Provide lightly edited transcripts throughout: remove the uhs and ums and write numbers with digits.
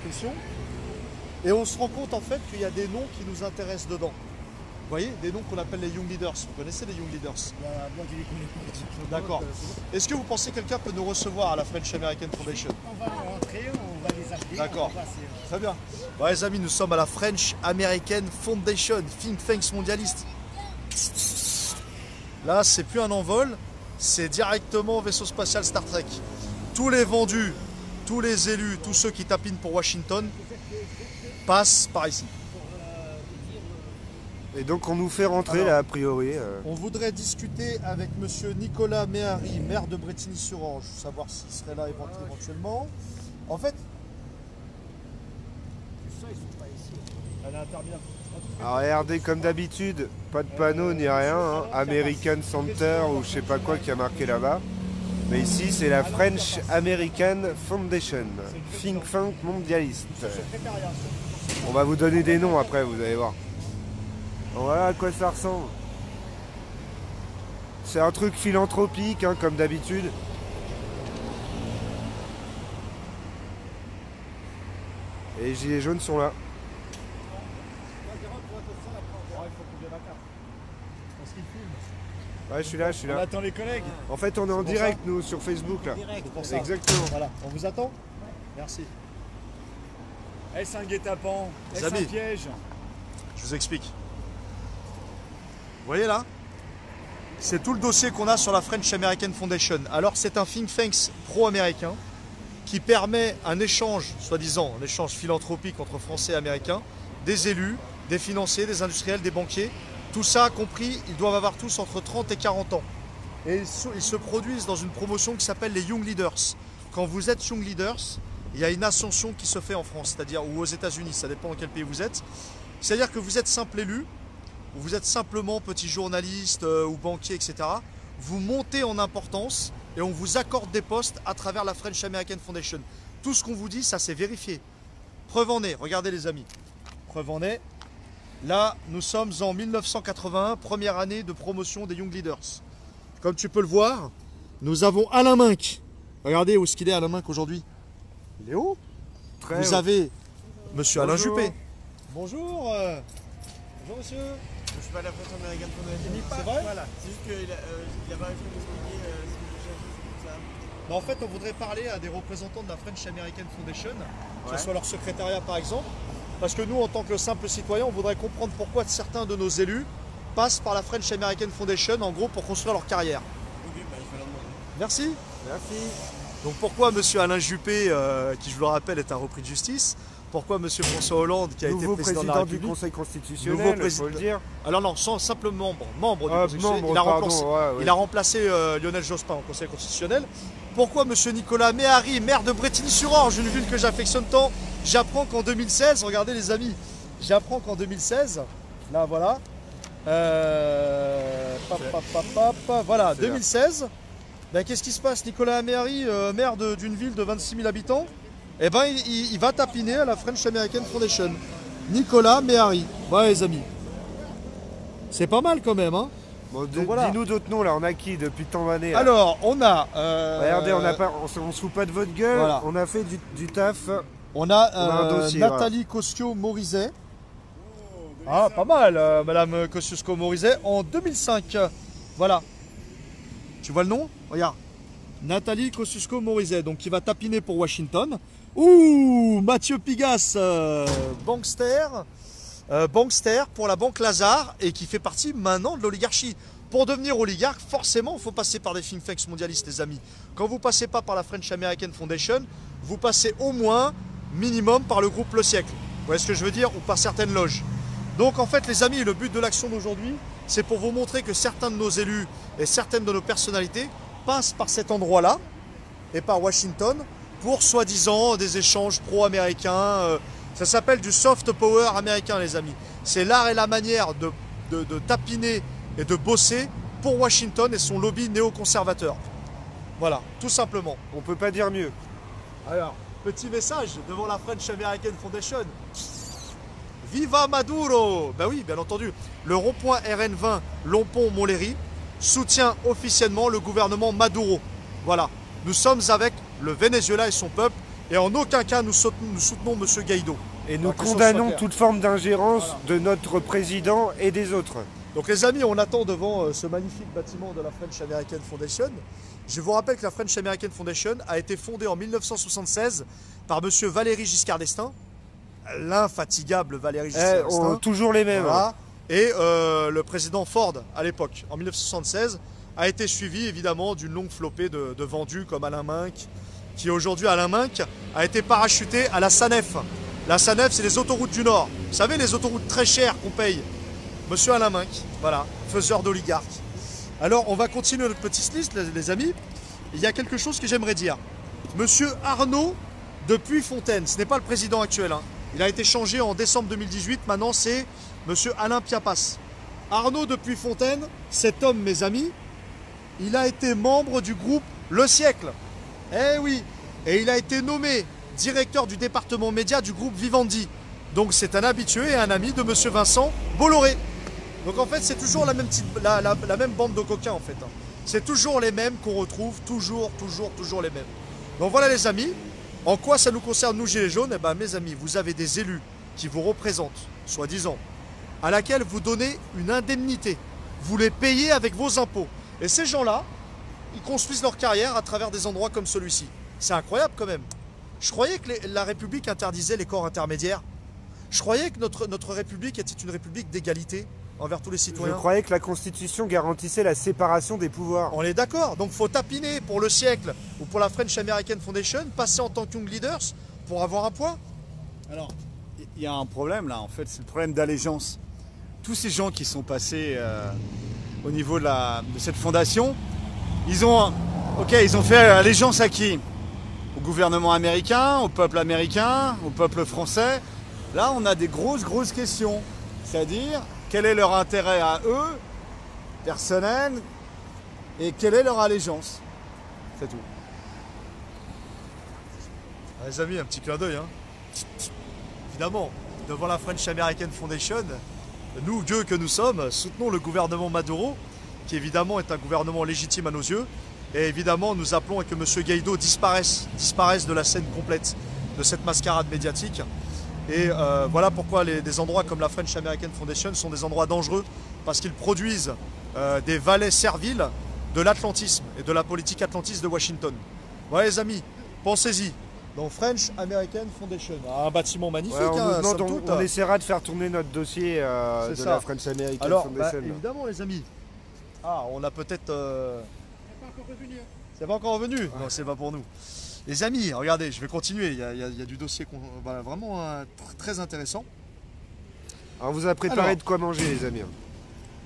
question. Et on se rend compte en fait qu'il y a des noms qui nous intéressent dedans. Vous voyez, des noms qu'on appelle les Young Leaders. Vous connaissez les Young Leaders? Moi, je les connais pas. D'accord. Est-ce que vous pensez que quelqu'un peut nous recevoir à la French American Foundation? On va rentrer, on va les appeler. D'accord. Très bien. Bon, les amis, nous sommes à la French American Foundation, think tanks mondialiste. Là, c'est plus un envol, c'est directement vaisseau spatial Star Trek. Tous les vendus, tous les élus, tous ceux qui tapinent pour Washington passent par ici. Et donc on nous fait rentrer Alors, là a priori. On voudrait discuter avec monsieur Nicolas Méhari, maire de Brétigny-sur-Orge, savoir s'il serait là éventuellement. En fait, elle est interminable. Alors regardez comme d'habitude, pas de panneau ni rien, hein. American Center ou je sais pas quoi qui a marqué là-bas. Mais ici c'est la French American Foundation, think tank mondialiste. On va vous donner des noms après, vous allez voir. Voilà à quoi ça ressemble. C'est un truc philanthropique, hein, comme d'habitude. Et les gilets jaunes sont là. Ouais, je suis là, je suis On là. attend les collègues. En fait, on est en pour direct, ça nous, sur Facebook, là. C'est pour ça. Exactement. Voilà, on vous attend. Merci. Est-ce un guet-apens? Est-ce amis. un piège? Je vous explique. Vous voyez là? C'est tout le dossier qu'on a sur la French American Foundation. Alors c'est un think tank pro-américain qui permet un échange, soi-disant, un échange philanthropique entre Français et Américains, des élus, des financiers, des industriels, des banquiers. Tout ça compris, ils doivent avoir tous entre 30 et 40 ans. Et ils se produisent dans une promotion qui s'appelle les Young Leaders. Quand vous êtes Young Leaders, il y a une ascension qui se fait en France, c'est-à-dire ou aux États-Unis, ça dépend dans quel pays vous êtes. C'est-à-dire que vous êtes simple élu, ou vous êtes simplement petit journaliste ou banquier, etc. Vous montez en importance et on vous accorde des postes à travers la French American Foundation. Tout ce qu'on vous dit, ça c'est vérifié. Preuve en est, regardez les amis. Preuve en est, là nous sommes en 1981, première année de promotion des Young Leaders. Comme tu peux le voir, nous avons Alain Minck. Regardez où est-ce qu'il est Alain Minck aujourd'hui. Il est où? Très Vous haut. avez monsieur Alain Bonjour. Juppé. Bonjour. Bonjour monsieur. Je suis pas la French American Foundation. C'est vrai? Voilà, c'est juste qu'il a pas réussi à m'expliquer ce que je cherche, c'est pour ça. Bah, en fait, on voudrait parler à des représentants de la French American Foundation, que Ouais. ce soit leur secrétariat par exemple, parce que nous, en tant que simples citoyens, on voudrait comprendre pourquoi certains de nos élus passent par la French American Foundation, en gros, pour construire leur carrière. Ok, bah je vais leur demander. Merci. Merci. Donc pourquoi monsieur Alain Juppé, qui je vous le rappelle est un repris de justice, pourquoi monsieur François Hollande, qui a Nouveau été président de la président du République, Conseil constitutionnel, Nouveau faut président- le dire. alors non, sans simplement membre du Ah, Conseil constitutionnel, membre, il a pardon, remplacé, ouais, ouais. il a remplacé Lionel Jospin au Conseil constitutionnel. Pourquoi monsieur Nicolas Méhari, maire de Brétigny-sur-Orge, une ville que j'affectionne tant? J'apprends qu'en 2016, regardez les amis, j'apprends qu'en 2016, là voilà, voilà, 2016, ben, qu'est-ce qui se passe? Nicolas Méhari, maire d'une ville de 26 000 habitants, eh ben, il va tapiner à la French American Foundation. Nicolas Méhari, voilà les amis. C'est pas mal quand même, hein? Bon, Donc voilà. dis-nous d'autres noms là, on a qui depuis tant d'années là? Alors, on a... Regardez, on se fout pas de votre gueule, voilà. on a fait du taf. On a, un dossier, Nathalie Kosciusko-Morizet. Ah, pas mal, madame Kosciusko-Morizet, en 2005. Voilà. Tu vois le nom? Regarde. Nathalie Kosciusko-Morizet, donc qui va tapiner pour Washington. Ouh, Mathieu Pigas, bankster. Bankster pour la banque Lazare et qui fait partie maintenant de l'oligarchie. Pour devenir oligarque, forcément, il faut passer par des think tanks mondialistes, les amis. Quand vous ne passez pas par la French American Foundation, vous passez au moins, minimum, par le groupe Le Siècle. Vous voyez ce que je veux dire? Ou par certaines loges. Donc, en fait, les amis, le but de l'action d'aujourd'hui, c'est pour vous montrer que certains de nos élus et certaines de nos personnalités passent par cet endroit-là et par Washington pour, soi-disant, des échanges pro-américains. Ça s'appelle du soft power américain, les amis. C'est l'art et la manière de tapiner et de bosser pour Washington et son lobby néoconservateur. Voilà, tout simplement. On peut pas dire mieux. Alors, petit message devant la French American Foundation. Viva Maduro! Ben oui, bien entendu. Le rond-point RN20 Lompont-Montlhéry soutient officiellement le gouvernement Maduro. Voilà, nous sommes avec le Venezuela et son peuple Et en aucun cas, nous soutenons M. Guaido. Et nous Alors, que les choses soient condamnons claires. toute forme d'ingérence de notre président et des autres. Donc les amis, on attend devant ce magnifique bâtiment de la French American Foundation. Je vous rappelle que la French American Foundation a été fondée en 1976 par M. Valéry Giscard d'Estaing, l'infatigable Valéry Giscard d'Estaing. Toujours les mêmes. Voilà. Et le président Ford, à l'époque, en 1976, a été suivi évidemment d'une longue flopée de vendus comme Alain Minck, qui aujourd'hui, Alain Minck, a été parachuté à la SANEF. La SANEF, c'est les autoroutes du Nord. Vous savez, les autoroutes très chères qu'on paye. Monsieur Alain Minck, voilà, faiseur d'oligarques. Alors, on va continuer notre petite liste, les amis. Il y a quelque chose que j'aimerais dire. Monsieur Arnaud de Puyfontaine, ce n'est pas le président actuel, hein. Il a été changé en décembre 2018, maintenant c'est Monsieur Alain Piapas. Arnaud de Puyfontaine, cet homme, mes amis, il a été membre du groupe Le Siècle. Eh oui, et il a été nommé directeur du département média du groupe Vivendi. Donc c'est un habitué et un ami de Monsieur Vincent Bolloré. Donc en fait c'est toujours la même bande de coquins en fait. C'est toujours les mêmes qu'on retrouve, toujours les mêmes. Donc voilà les amis, en quoi ça nous concerne nous Gilets jaunes? Eh ben mes amis, vous avez des élus qui vous représentent, soi-disant, à laquelle vous donnez une indemnité. Vous les payez avec vos impôts. Et ces gens-là, ils construisent leur carrière à travers des endroits comme celui-ci. C'est incroyable quand même. Je croyais que la République interdisait les corps intermédiaires. Je croyais que notre République était une République d'égalité envers tous les Je citoyens. croyais que la Constitution garantissait la séparation des pouvoirs. On est d'accord. Donc faut tapiner pour Le Siècle ou pour la French American Foundation, passer en tant que Young Leaders pour avoir un poids. Alors, il y a un problème là, en fait, c'est le problème d'allégeance. Tous ces gens qui sont passés au niveau de cette fondation, ils ont fait allégeance à qui? Au gouvernement américain, au peuple français. Là, on a des grosses questions. C'est-à-dire, quel est leur intérêt à eux, personnel, et quelle est leur allégeance? C'est tout. Ah, les amis, un petit clin d'œil. Hein. Évidemment, devant la French American Foundation, nous, gueux que nous sommes, soutenons le gouvernement Maduro, qui évidemment est un gouvernement légitime à nos yeux. Et évidemment, nous appelons à que M. Guaido disparaisse de la scène complète de cette mascarade médiatique. Et voilà pourquoi des endroits comme la French American Foundation sont des endroits dangereux, parce qu'ils produisent des valets serviles de l'atlantisme et de la politique atlantiste de Washington. Voilà les amis, pensez-y. Donc French American Foundation, un bâtiment magnifique. Ouais, hein, somme on toute. essaiera de faire tourner notre dossier de C'est la ça. French American Alors, Foundation. évidemment les amis. Ah, on a peut-être... C'est pas encore revenu. C'est pas encore revenu? Non, c'est pas pour nous. Les amis, regardez, je vais continuer. Il y a du dossier vraiment très intéressant. Alors, on vous a préparé Alors. de quoi manger, les amis.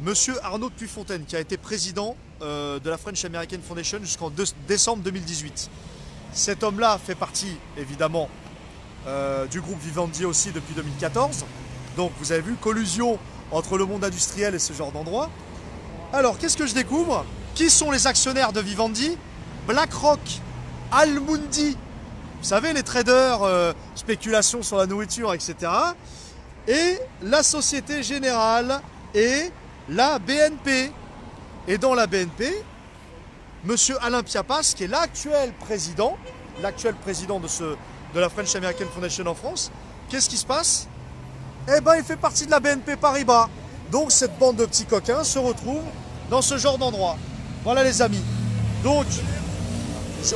Monsieur Arnaud de Puyfontaine, qui a été président de la French American Foundation jusqu'en décembre 2018. Cet homme-là fait partie, évidemment, du groupe Vivendi aussi depuis 2014. Donc, vous avez vu, collusion entre le monde industriel et ce genre d'endroit. Alors, qu'est-ce que je découvre? Qui sont les actionnaires de Vivendi? BlackRock, Almundi, vous savez, les traders, spéculation sur la nourriture, etc. Et la Société Générale et la BNP. Et dans la BNP, Monsieur Alain Piapas, qui est l'actuel président de la French American Foundation en France, qu'est-ce qui se passe? Eh ben, il fait partie de la BNP Paribas. Donc, cette bande de petits coquins se retrouve dans ce genre d'endroit. Voilà les amis. Donc,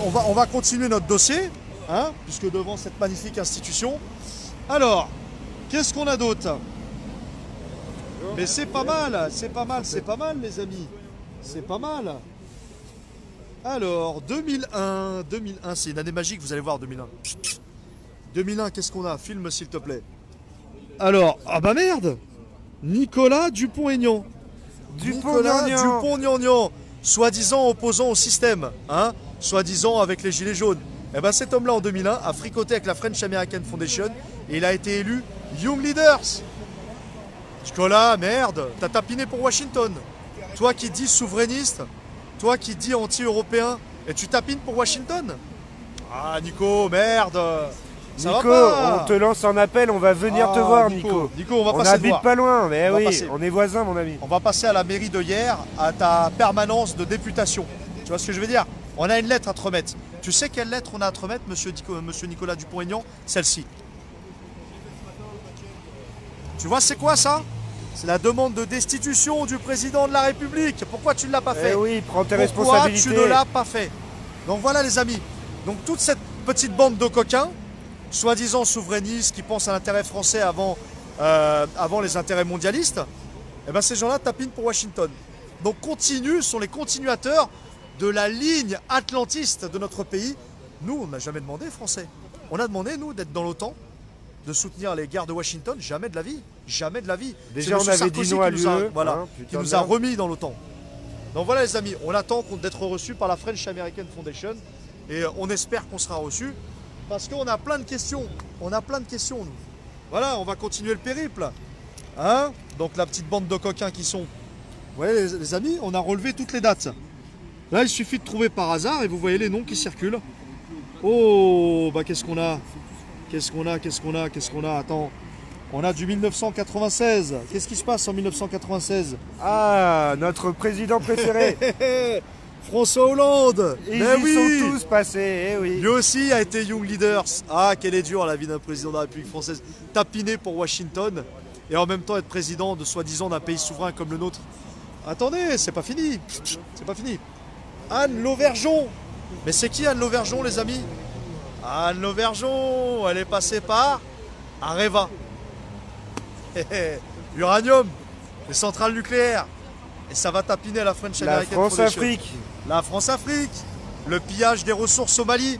on va continuer notre dossier, hein, puisque devant cette magnifique institution. Alors, qu'est-ce qu'on a d'autre? Mais c'est pas mal les amis. C'est pas mal. Alors, 2001, c'est une année magique, vous allez voir 2001. 2001, qu'est-ce qu'on a? Filme s'il te plaît. Alors, ah bah merde! Nicolas Dupont-Aignan. Nicolas Dupont-Aignan, soi-disant opposant au système, hein, soi-disant avec les Gilets jaunes. Et ben cet homme-là en 2001 a fricoté avec la French American Foundation et il a été élu Young Leaders. Nicolas, merde, t'as tapiné pour Washington. Toi qui dis souverainiste, toi qui dis anti-européen, et tu tapines pour Washington? Ah Nico, merde. Ça Nico, va pas. on te lance un appel, on va venir te voir, Nico. Nico, on va On passer te habite voir. pas loin, mais On va oui, passer. on est voisins, mon ami. On va passer à la mairie de hier, à ta permanence de députation. Tu vois ce que je veux dire? On a une lettre à te remettre. Tu sais quelle lettre on a à te remettre, monsieur Nicolas Dupont-Aignan? Celle-ci. Tu vois, c'est quoi ça? C'est la demande de destitution du président de la République. Pourquoi tu ne l'as pas fait? Eh oui, prends tes Pourquoi responsabilités. tu ne l'as pas fait? Donc voilà les amis. Donc toute cette petite bande de coquins, soi-disant souverainistes, qui pensent à l'intérêt français avant les intérêts mondialistes, eh ben ces gens-là tapinent pour Washington. Donc sont les continuateurs de la ligne atlantiste de notre pays. Nous, on n'a jamais demandé, Français. On a demandé, nous, d'être dans l'OTAN, de soutenir les guerres de Washington. Jamais de la vie. Jamais de la vie. Déjà, C'est on M. avait dit Sarkozy non à qui nous a- l'UE, voilà, hein, qui putain nous de a merde. remis dans l'OTAN. Donc voilà les amis, on attend d'être reçu par la French American Foundation et on espère qu'on sera reçu parce qu'on a plein de questions. On a plein de questions nous. Voilà, on va continuer le périple. Hein? Donc la petite bande de coquins qui sont. Vous voyez les amis, on a relevé toutes les dates. Là il suffit de trouver par hasard et vous voyez les noms qui circulent. Oh, bah qu'est-ce qu'on a? Qu'est-ce qu'on a? Attends. On a du 1996. Qu'est-ce qui se passe en 1996? Ah, notre président préféré. François Hollande. Ils Mais y oui. sont tous passés, eh oui. Lui aussi a été Young Leaders. Ah, quelle est dure la vie d'un président de la République française. Tapiner pour Washington et en même temps être président de soi-disant d'un pays souverain comme le nôtre. Attendez, c'est pas fini. C'est pas fini. Anne Lauvergeon. Mais c'est qui Anne Lauvergeon, les amis? Anne Lauvergeon, elle est passée par Areva. Uranium, les centrales nucléaires. Et ça va tapiner la French La American Foundation. France-Afrique. La France-Afrique, le pillage des ressources au Mali,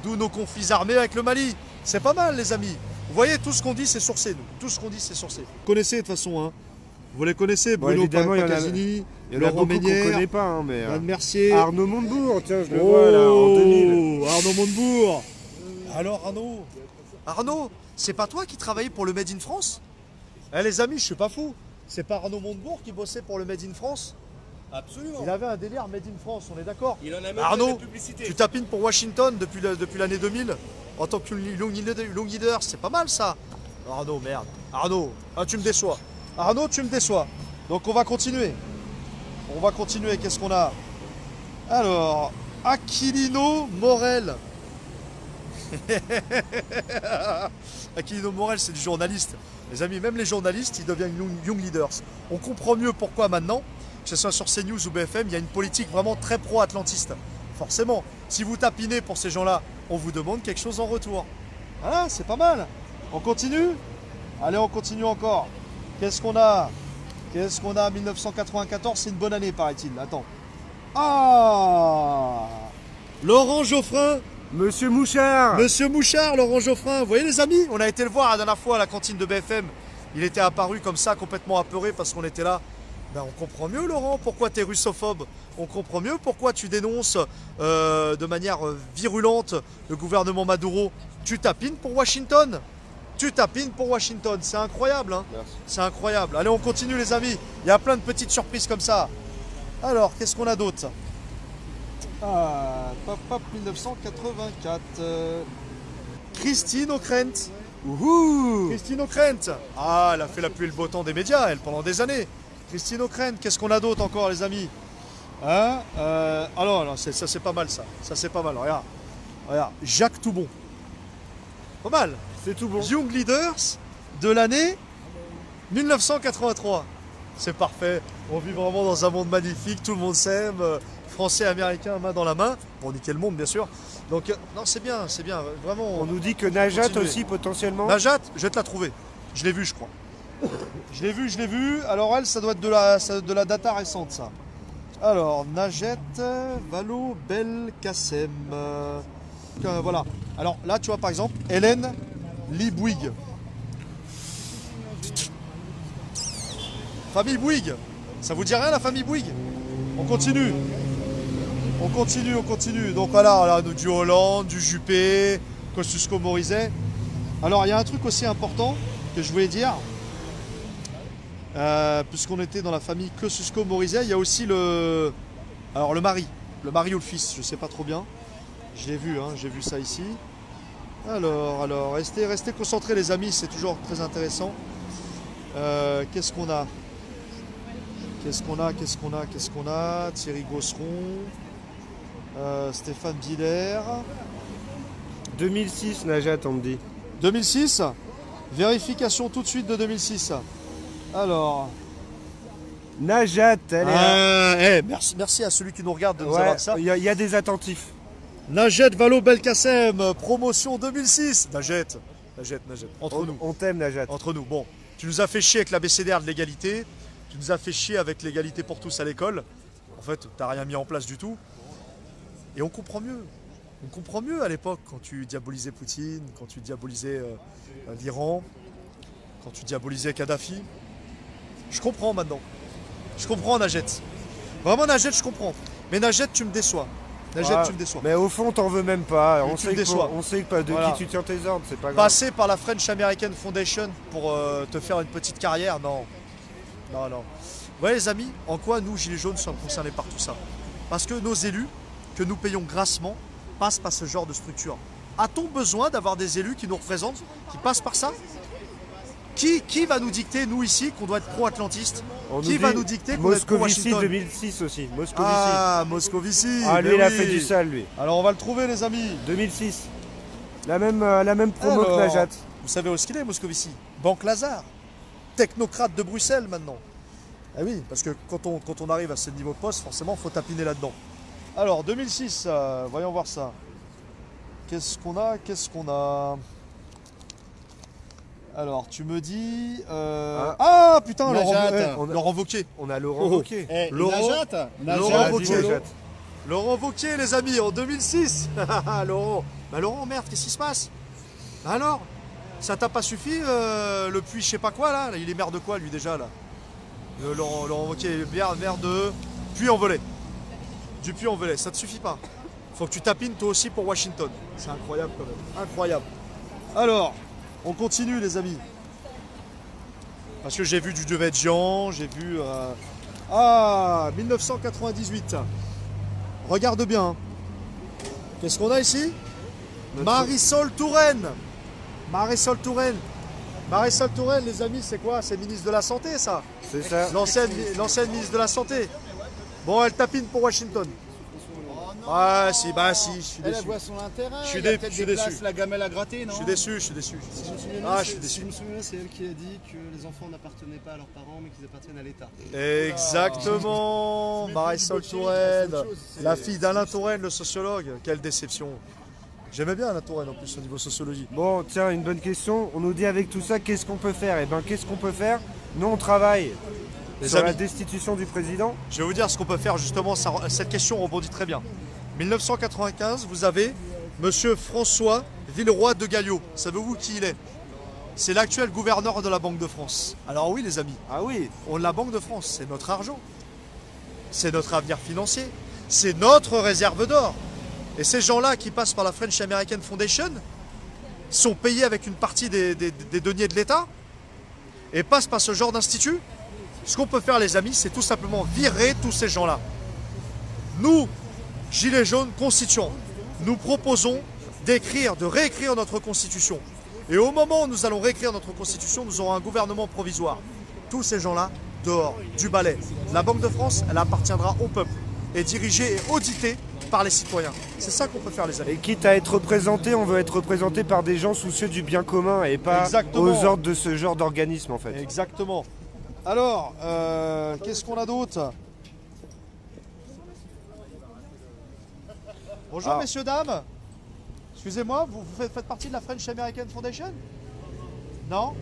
d'où nos conflits armés avec le Mali. C'est pas mal les amis. Vous voyez, tout ce qu'on dit c'est sourcé, nous. Tout ce qu'on dit c'est sourcé. Vous connaissez de toute façon, hein. Vous les connaissez, Bon, Bruno évidemment, il y en a- Pacasini, Il y en a Laurent beaucoup qu'on Meunière, connaît pas, hein, mais... Anne Mercier. Arnaud Montebourg, tiens, je le vois là, en 2000. Arnaud Montebourg. Alors Arnaud, c'est pas toi qui travaillais pour le Made in France? Eh les amis, je suis pas fou. C'est pas Arnaud Montebourg qui bossait pour le Made in France? Absolument. Il avait un délire Made in France, on est d'accord? Il en a même Arnaud, fait de la publicité. tu tapines pour Washington depuis l'année 2000 en tant que long leader, c'est pas mal ça. Arnaud, merde. Arnaud, ah, tu me déçois. Arnaud, tu me déçois. Donc on va continuer. Qu'est-ce qu'on a? Alors, Aquilino Morel. Aquilino Morel, c'est du journaliste. Les amis, même les journalistes, ils deviennent young leaders. On comprend mieux pourquoi maintenant, que ce soit sur CNews ou BFM, il y a une politique vraiment très pro-atlantiste. Forcément, si vous tapinez pour ces gens-là, on vous demande quelque chose en retour. Ah, c'est pas mal. On continue? Allez, on continue encore. Qu'est-ce qu'on a? 1994, c'est une bonne année, paraît-il. Attends. Ah, Laurent Geoffrin. Monsieur Mouchard. Monsieur Mouchard, Laurent Geoffrin. Vous voyez les amis, on a été le voir la dernière fois à la cantine de BFM. Il était apparu comme ça, complètement apeuré parce qu'on était là. Ben, on comprend mieux, Laurent, pourquoi tu es russophobe. On comprend mieux pourquoi tu dénonces de manière virulente le gouvernement Maduro. Tu tapines pour Washington. C'est incroyable, hein. Merci. C'est incroyable. Allez, on continue, les amis. Il y a plein de petites surprises comme ça. Alors, qu'est-ce qu'on a d'autre? Ah, pop, 1984. Christine O'Krent. Ouhou. Christine O'Krent. Ah, elle a fait la pluie et le beau temps des médias, elle, pendant des années. Christine O'Krent, qu'est-ce qu'on a d'autre encore, les amis? Hein? Alors, ça c'est pas mal, ça. Ça c'est pas mal. Regarde. Jacques Toubon. Pas mal. C'est tout bon. Young Leaders de l'année 1983. C'est parfait. On vit vraiment dans un monde magnifique. Tout le monde s'aime. Français, Américains, main dans la main. Pour niquer le monde, bien sûr. Donc, non, c'est bien. Vraiment. On nous dit que Najat Continuez. aussi, potentiellement. Najat, je vais te la trouver. Je l'ai vue, je crois. Je l'ai vue. Alors, elle, ça doit être de la data récente, ça. Alors, Najat Vallaud Belkacem. Voilà. Alors, là, tu vois, par exemple, Hélène Lee Bouygues. Famille Bouygues. Ça vous dit rien, la famille Bouygues? On continue. Donc voilà, du Hollande, du Juppé, Kosciusko-Morizet. Alors il y a un truc aussi important que je voulais dire. Puisqu'on était dans la famille Kosciusko-Morizet, il y a aussi le mari ou le fils, je ne sais pas trop bien. Je l'ai vu, j'ai vu ça ici. Alors, restez concentrés les amis, c'est toujours très intéressant. Qu'est-ce qu'on a? Thierry Gosseron. Stéphane Biller. 2006, Najat, on me dit. 2006. Vérification tout de suite de 2006. Alors. Najat, elle est... Merci à celui qui nous regarde de nous Ouais, avoir dit ça. il y a des attentifs. Najet Valo Belkacem, promotion 2006. Najet, entre nous. On t'aime, Najat. Entre nous. Bon, tu nous as fait chier avec l'abécédaire de l'égalité. Tu nous as fait chier avec l'égalité pour tous à l'école. En fait, t'as rien mis en place du tout. Et on comprend mieux. On comprend mieux à l'époque quand tu diabolisais Poutine, quand tu diabolisais l'Iran, quand tu diabolisais Kadhafi. Je comprends maintenant. Je comprends, Najet. Vraiment, Najet, je comprends. Mais Najet, tu me déçois. Najet, Ah, tu me déçois. Mais au fond, t'en veux même pas. Mais On tu sait, me déçois. on sait que de Voilà. qui tu tiens tes ordres, c'est pas grave. Passer par la French American Foundation pour te faire une petite carrière, non. Non, non. Ouais, les amis, en quoi nous, Gilets jaunes, sommes concernés par tout ça? Parce que nos élus, que nous payons grassement, passent par ce genre de structure. A-t-on besoin d'avoir des élus qui nous représentent, qui passent par ça? Qui va nous dicter, nous ici, qu'on doit être pro-atlantiste? Qui va nous dicter qu'on doit être Moscovici pro-Washington? 2006 aussi. Moscovici. Ah, Moscovici. Ah, lui, ben il a oui. fait du sale, lui. Alors, on va le trouver, les amis. 2006. La même promo que Alors, Najat. Vous savez où est-ce qu'il est, Moscovici? Banque Lazare. Technocrate de Bruxelles, maintenant. Ah oui, parce que quand on arrive à ce niveau de poste, forcément, il faut tapiner là-dedans. Alors, 2006, voyons voir ça. Qu'est-ce qu'on a? Alors, tu me dis... Ah, putain, Najat. Laurent Wauquiez. On a Laurent Oh. Wauquiez. Laurent Najat, Wauquiez. Najat. Laurent Wauquiez, les amis, en 2006. Laurent. Bah Laurent, merde, qu'est-ce qui se passe? Bah alors, ça t'a pas suffi, le puits je sais pas quoi, là? Il est maire de quoi, lui, déjà, là? Laurent Wauquiez, maire de Puy-en-Velay. Du Puy-en-Velay, ça te suffit pas. Faut que tu tapines, toi aussi, pour Washington. C'est incroyable, quand même. Incroyable. Alors, on continue, les amis. Parce que j'ai vu du Devedjian, j'ai vu... 1998. Regarde bien. Qu'est-ce qu'on a ici? Marisol Touraine. Marisol Touraine. Marisol Touraine, les amis, c'est quoi? C'est ministre de la Santé, ça? C'est ça. L'ancienne ministre de la Santé. Bon, elle tapine pour Washington. Ah, si, bah si, je suis Elle déçu. voit son intérêt. Je suis il y a dé- peut-être je suis des déçu. places, la gamelle à gratter, non? Je suis déçu, je suis déçu. Si je me souviens bien, Ah, je suis si déçu. je me souviens bien, c'est elle qui a dit que les enfants n'appartenaient pas à leurs parents, mais qu'ils appartiennent à l'État. Exactement, Marisol Touraine, la fille d'Alain Touraine, le sociologue. Quelle déception. J'aimais bien Alain Touraine en plus au niveau sociologie. Bon, tiens, une bonne question. On nous dit avec tout ça, qu'est-ce qu'on peut faire? Eh ben, qu'est-ce qu'on peut faire? Nous, on travaille Les sur la amis. destitution du président. Je vais vous dire ce qu'on peut faire justement, cette question rebondit très bien. 1995, vous avez Monsieur François Villeroy de Galliot. Savez-vous qui il est? C'est l'actuel gouverneur de la Banque de France. Alors oui les amis, Ah oui. la Banque de France, c'est notre argent. C'est notre avenir financier. C'est notre réserve d'or. Et ces gens-là qui passent par la French American Foundation sont payés avec une partie des deniers de l'État et passent par ce genre d'institut. Ce qu'on peut faire les amis, c'est tout simplement virer tous ces gens-là. Nous, Gilets jaunes constituants, nous proposons de réécrire notre constitution. Et au moment où nous allons réécrire notre constitution, nous aurons un gouvernement provisoire. Tous ces gens-là, dehors, du balai. La Banque de France, elle appartiendra au peuple et dirigée et auditée par les citoyens. C'est ça qu'on peut faire les amis. Et quitte à être représenté, on veut être représenté par des gens soucieux du bien commun et pas Exactement. aux ordres de ce genre d'organisme en fait. Exactement. Alors, qu'est-ce qu'on a d'autre? Bonjour Ah. messieurs, dames. Excusez-moi, vous faites partie de la French American Foundation? Non?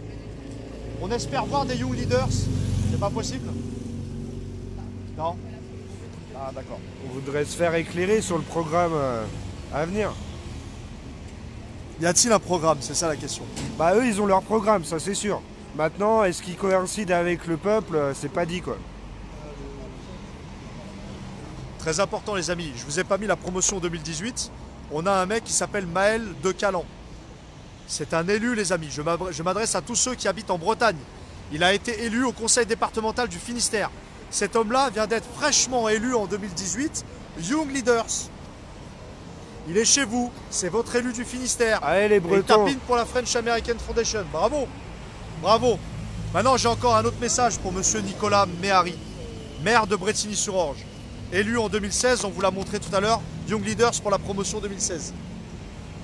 On espère voir des Young Leaders. C'est pas possible? Non? Ah d'accord. On voudrait se faire éclairer sur le programme à venir. Y a-t-il un programme? C'est ça la question. Bah eux ils ont leur programme, ça c'est sûr. Maintenant, est-ce qu'ils coïncident avec le peuple? C'est pas dit quoi. Très important les amis, je vous ai pas mis la promotion 2018. On a un mec qui s'appelle Maël de Calan. C'est un élu les amis, je m'adresse à tous ceux qui habitent en Bretagne. Il a été élu au conseil départemental du Finistère. Cet homme-là vient d'être fraîchement élu en 2018, Young Leaders. Il est chez vous, c'est votre élu du Finistère. Allez les Et il Bretons. tapine pour la French American Foundation. Bravo. Bravo. Maintenant, j'ai encore un autre message pour monsieur Nicolas Méhari, maire de Brétigny-sur-Orge. élu en 2016, on vous l'a montré tout à l'heure, Young Leaders pour la promotion 2016.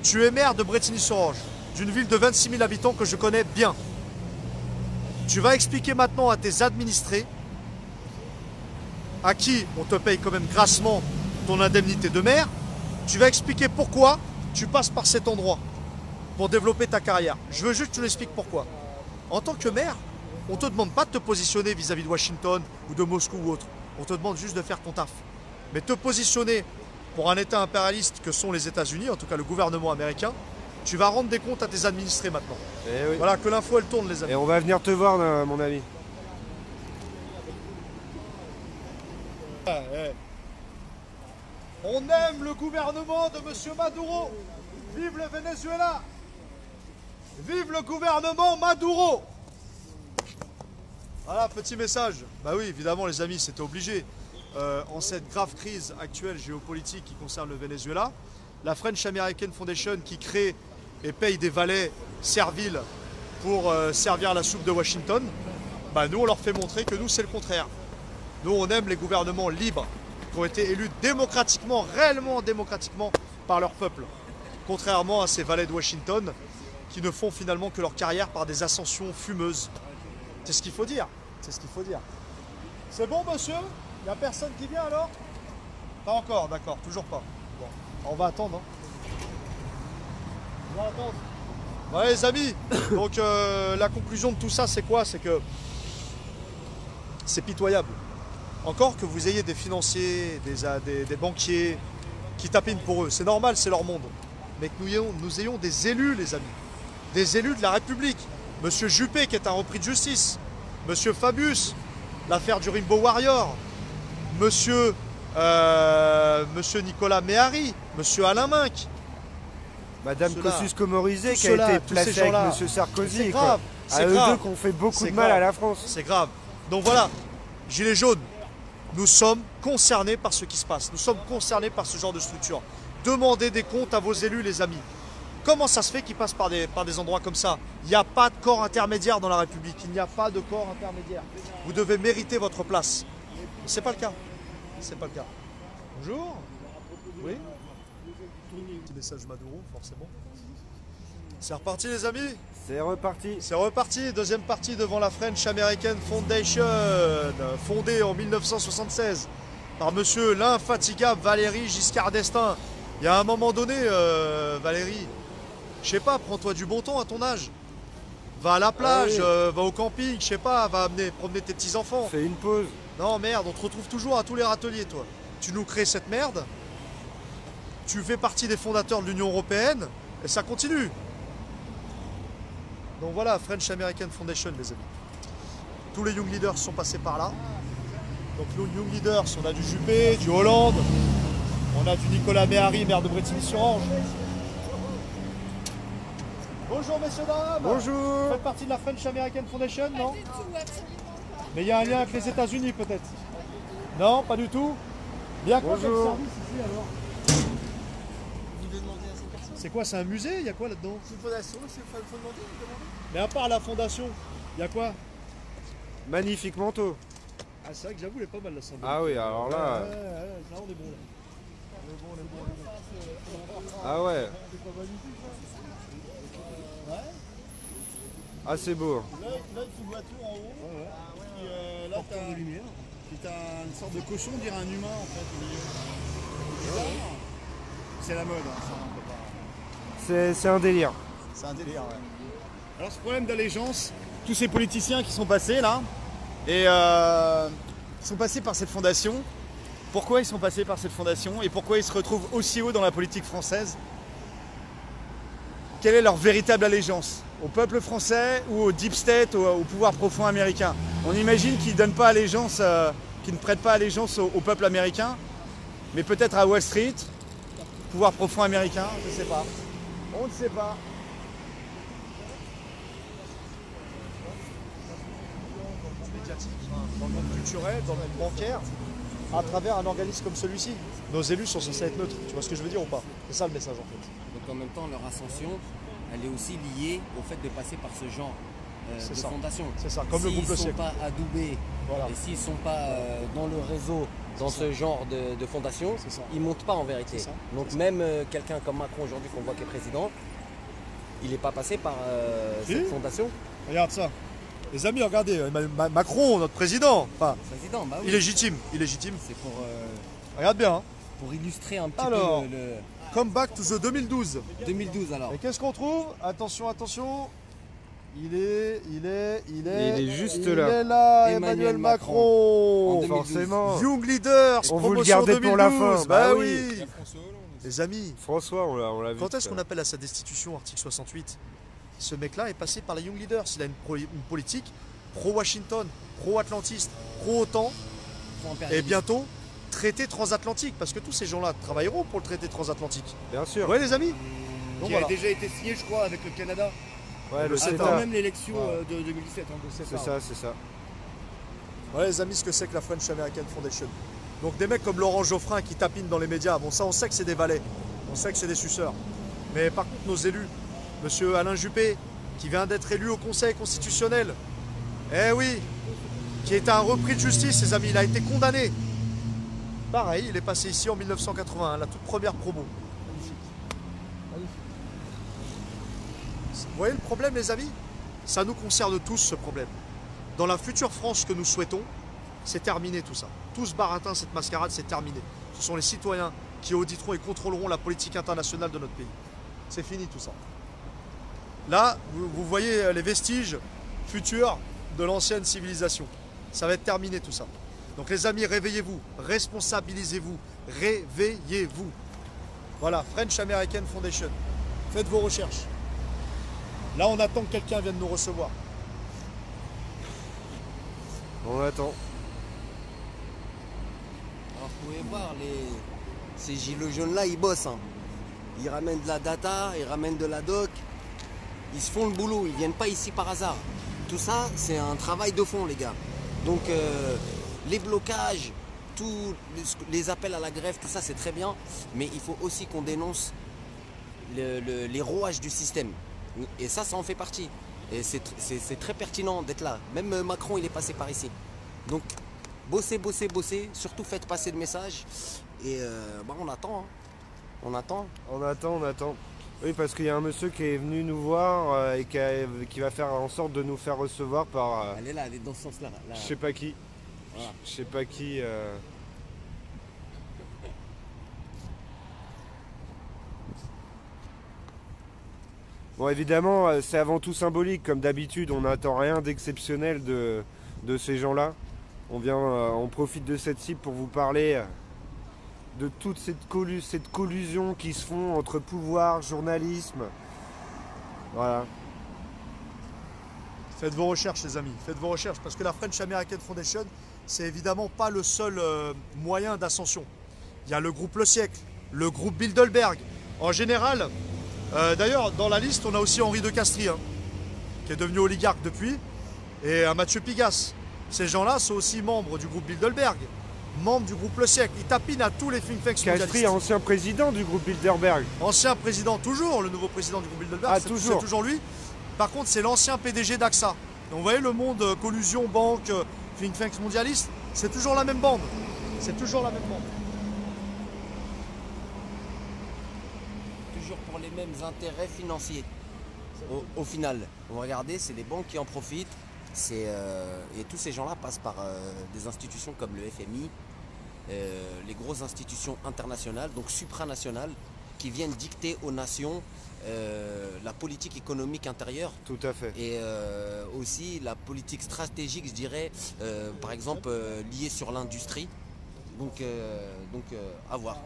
Tu es maire de Brétigny-sur-Orge, d'une ville de 26 000 habitants que je connais bien. Tu vas expliquer maintenant à tes administrés, à qui on te paye quand même grassement ton indemnité de maire, tu vas expliquer pourquoi tu passes par cet endroit pour développer ta carrière. Je veux juste que tu l'expliques pourquoi. En tant que maire, on ne te demande pas de te positionner vis-à-vis de Washington ou de Moscou ou autre. On te demande juste de faire ton taf. Mais te positionner pour un État impérialiste que sont les États-Unis, en tout cas le gouvernement américain, tu vas rendre des comptes à tes administrés maintenant. Eh oui. Voilà, que l'info elle tourne les amis. Et on va venir te voir, mon ami. On aime le gouvernement de M. Maduro. Vive le Venezuela. Vive le gouvernement Maduro. Voilà, petit message. Bah oui, évidemment les amis, c'était obligé. En cette grave crise actuelle géopolitique qui concerne le Venezuela, la French American Foundation qui crée et paye des valets serviles pour servir la soupe de Washington, bah nous on leur fait montrer que nous c'est le contraire. Nous on aime les gouvernements libres qui ont été élus démocratiquement, réellement démocratiquement par leur peuple. Contrairement à ces valets de Washington qui ne font finalement que leur carrière par des ascensions fumeuses. C'est ce qu'il faut dire. C'est ce qu'il faut dire. C'est bon monsieur? Il n'y a personne qui vient alors? Pas encore, d'accord, toujours pas. Bon, on va attendre. Hein. On va attendre. Ouais les amis, donc la conclusion de tout ça c'est quoi? C'est que c'est pitoyable. Encore que vous ayez des financiers, des banquiers qui tapinent pour eux, c'est normal, c'est leur monde. Mais que nous ayons des élus les amis, des élus de la République. Monsieur Juppé qui est un repris de justice, Monsieur Fabius, l'affaire du Rainbow Warrior, Monsieur Nicolas Méhari, Monsieur Alain Minc, Madame Kosciusko-Morizet qui ceux-là, a été tous placée ces avec gens-là. Monsieur Sarkozy. C'est quoi. grave, À c'est eux grave. deux qu'on fait beaucoup C'est de mal grave. à la France. C'est grave. Donc voilà, Gilets jaunes, nous sommes concernés par ce qui se passe. Nous sommes concernés par ce genre de structure. Demandez des comptes à vos élus, les amis. Comment ça se fait qu'ils passent par des endroits comme ça? Il n'y a pas de corps intermédiaire dans la République. Il n'y a pas de corps intermédiaire. Vous devez mériter votre place. C'est pas le cas. C'est pas le cas. Bonjour. Oui. Petit message Maduro, forcément. C'est reparti, les amis. C'est reparti. C'est reparti, deuxième partie devant la French American Foundation, fondée en 1976 par monsieur l'infatigable Valéry Giscard d'Estaing. Il y a un moment donné, Valéry, je sais pas, prends-toi du bon temps à ton âge. Va à la plage, va au camping, je sais pas, va promener tes petits-enfants. Fais une pause. Non, merde, on te retrouve toujours à tous les râteliers, toi. Tu nous crées cette merde, tu fais partie des fondateurs de l'Union Européenne, et ça continue. Donc voilà, French American Foundation, les amis. Tous les Young Leaders sont passés par là. Donc nous, Young Leaders, on a du Juppé, du Hollande, on a du Nicolas Méhari, maire de Brétigny-sur-Orge. Bonjour messieurs, dames. Bonjour. Vous faites partie de la French American Foundation, non? Mais il y a un lien avec les États-Unis peut-être? Non, pas du tout. Bien quoi comme Bonjour. service ici alors? Vous devez demander à cette personne. C'est quoi, c'est un musée? Il y a quoi là-dedans? C'est une fondation, il faut demander, Mais à part la fondation, il y a quoi? Magnifique manteau. Ah c'est vrai que j'avoue, elle est pas mal la symbole. Ah oui, alors là. Là on est bon là. On est bon. Ah ouais. Ah c'est beau. Là, tu vois tout en haut. Puis, là, t'as de lumière. Puis t'as une sorte de cochon, on dirait un humain en fait au milieu. C'est bizarre. C'est la mode, hein, ça on peut pas. C'est un délire. C'est un délire, ouais. Alors ce problème d'allégeance, tous ces politiciens qui sont passés là, et ils sont passés par cette fondation. Pourquoi ils sont passés par cette fondation et pourquoi ils se retrouvent aussi haut dans la politique française? Quelle est leur véritable allégeance? Au peuple français ou au deep state, au pouvoir profond américain? On imagine qu'ils donnent pas allégeance, qu'ils ne prêtent pas allégeance au peuple américain, mais peut-être à Wall Street, pouvoir profond américain, je ne sais pas. On ne sait pas. Médiatique, dans le monde culturel, dans le monde bancaire, à travers un organisme comme celui-ci. Nos élus sont censés être neutres, tu vois ce que je veux dire ou pas? C'est ça le message en fait. Donc en même temps, leur ascension, elle est aussi liée au fait de passer par ce genre C'est de ça. fondation. C'est ça, comme le groupe Le S'ils ne sont Siècle. pas adoubés Voilà. et s'ils ne sont pas dans le réseau dans ce genre de fondation, C'est ça. ils ne montent pas en vérité. C'est ça. Donc même quelqu'un comme Macron aujourd'hui qu'on voit qui est président, il n'est pas passé par Si. cette fondation. Regarde ça. Les amis, regardez, Macron, notre président, enfin, Président, bah oui. illégitime, illégitime. C'est Regarde bien, hein. pour illustrer un petit Alors. peu le Come back to the 2012. 2012 alors. Et qu'est-ce qu'on trouve? Attention, attention. Il est juste il là. est là, Emmanuel Emmanuel Macron. Macron. En 2012. Forcément. Young Leaders, On vous le promotion gardait pour la 2012. fin. Bah Bah oui. Les amis, François, on l'a vu. quand est-ce tout à qu'on l'heure. appelle à sa destitution, article 68? Ce mec-là est passé par les Young Leaders. Il a une politique pro-Washington, pro-atlantiste, pro-OTAN et bientôt traité transatlantique. Parce que tous ces gens-là travailleront pour le traité transatlantique. Bien Vous sûr. voyez les amis? Donc Qui voilà. a déjà été signé, je crois, avec le Canada. Ouais, le CETA. CETA. Avant même l'élection Ouais. de 2017. hein. C'est ça, c'est ça. Voilà les amis ce que c'est que la French American Foundation. Donc des mecs comme Laurent Geoffrin qui tapinent dans les médias, bon ça on sait que c'est des valets, on sait que c'est des suceurs. Mais par contre nos élus, monsieur Alain Juppé, qui vient d'être élu au Conseil constitutionnel, eh oui, qui est un repris de justice les amis, il a été condamné. Pareil, il est passé ici en 1981, la toute première promo. Vous voyez le problème les amis? Ça nous concerne tous ce problème. Dans la future France que nous souhaitons, c'est terminé tout ça. Tout ce baratin, cette mascarade, c'est terminé. Ce sont les citoyens qui auditeront et contrôleront la politique internationale de notre pays. C'est fini tout ça. Là, vous voyez les vestiges futurs de l'ancienne civilisation. Ça va être terminé tout ça. Donc les amis, réveillez-vous, responsabilisez-vous, réveillez-vous. Voilà, French American Foundation. Faites vos recherches. Là, on attend que quelqu'un vienne nous recevoir. On attend. Alors vous pouvez voir, ces gilets jaunes là, ils bossent. Hein. Ils ramènent de la data, ils ramènent de la doc. Ils se font le boulot, ils viennent pas ici par hasard. Tout ça, c'est un travail de fond, les gars. Donc les blocages, tous les appels à la grève, tout ça, c'est très bien. Mais il faut aussi qu'on dénonce les rouages du système. Et ça en fait partie. Et c'est très pertinent d'être là. Même Macron, il est passé par ici. Donc, bossez, bossez, bossez. Surtout, faites passer le message. Et on attend. Hein. On attend. On attend. Oui, parce qu'il y a un monsieur qui est venu nous voir et qui va faire en sorte de nous faire recevoir par Elle est là, elle est dans ce sens-là. Là. je sais pas qui. Voilà. Je sais pas qui. Bon, évidemment, c'est avant tout symbolique. Comme d'habitude, on n'attend rien d'exceptionnel de ces gens-là. On profite de cette cible pour vous parler de toute cette collusion qui se font entre pouvoir, journalisme. Voilà. Faites vos recherches les amis, faites vos recherches parce que la French American Foundation, c'est évidemment pas le seul moyen d'ascension. Il y a le groupe Le Siècle, le groupe Bilderberg. En général, d'ailleurs dans la liste on a aussi Henri de Castries, hein, qui est devenu oligarque depuis, et Mathieu Pigasse. Ces gens-là sont aussi membres du groupe Bilderberg, membres du groupe Le Siècle. Ils tapinent à tous les think tanks Castries, mondialistes. ancien président du groupe Bilderberg. Ancien président, toujours le nouveau président du groupe Bilderberg, Ah, c'est toujours. toujours lui. Par contre, c'est l'ancien PDG d'AXA. Donc, vous voyez le monde collusion, banque, think tanks mondialistes, c'est toujours la même bande. C'est toujours la même bande. Toujours pour les mêmes intérêts financiers. Au final, on va regarder, c'est les banques qui en profitent. Et tous ces gens-là passent par des institutions comme le FMI, les grosses institutions internationales, donc supranationales, qui viennent dicter aux nations la politique économique intérieure Tout à fait. et aussi la politique stratégique, je dirais, par exemple liée sur l'industrie. Donc à voir.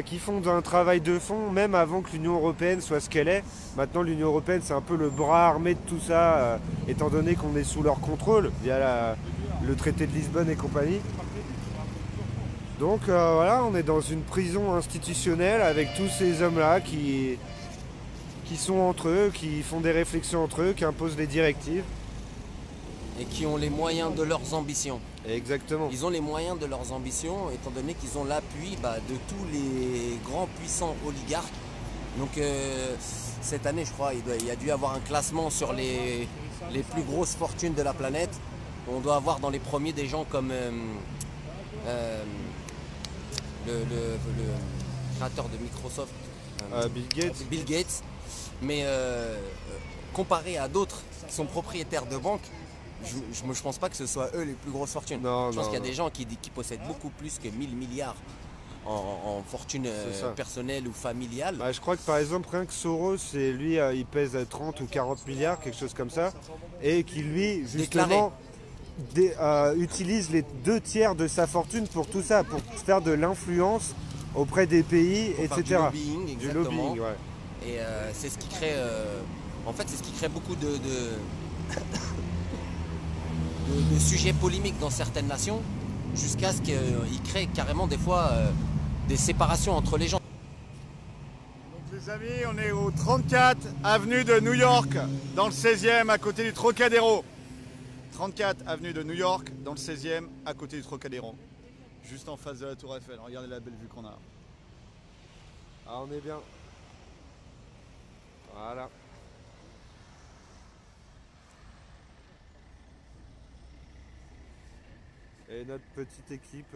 Qui font un travail de fond, même avant que l'Union Européenne soit ce qu'elle est. Maintenant, l'Union Européenne, c'est un peu le bras armé de tout ça, étant donné qu'on est sous leur contrôle, via le traité de Lisbonne et compagnie. Donc voilà, on est dans une prison institutionnelle avec tous ces hommes-là qui sont entre eux, qui font des réflexions entre eux, qui imposent les directives. Et qui ont les moyens de leurs ambitions. Exactement. Ils ont les moyens de leurs ambitions, étant donné qu'ils ont l'appui de tous les grands puissants oligarques. Donc cette année, je crois, il y a dû y avoir un classement sur les plus grosses fortunes de la planète. On doit avoir dans les premiers des gens comme le créateur de Microsoft, Bill Gates. Mais comparé à d'autres qui sont propriétaires de banques, je pense pas que ce soit eux les plus grosses fortunes. Non, je pense non, qu'il y a non. des gens qui possèdent beaucoup plus que 1000 milliards en fortune C'est ça. personnelle ou familiale. Bah, je crois que par exemple, rien que Soros, lui, il pèse 30 ou 40 milliards, quelque chose comme ça, et qui lui, justement, utilise les 2 tiers de sa fortune pour tout ça, pour faire de l'influence auprès des pays, Pour faire etc. du lobbying, Du exactement. lobbying, ouais. Et c'est ce qui crée, en fait, c'est ce qui crée beaucoup de sujets polémiques dans certaines nations, jusqu'à ce qu'ils créent carrément des fois des séparations entre les gens. Donc les amis, on est au 34 avenue de New York, dans le 16e, à côté du Trocadéro. 34 avenue de New York, dans le 16e, à côté du Trocadéro. Juste en face de la Tour Eiffel. Regardez la belle vue qu'on a. Ah, on est bien. Voilà. Et notre petite équipe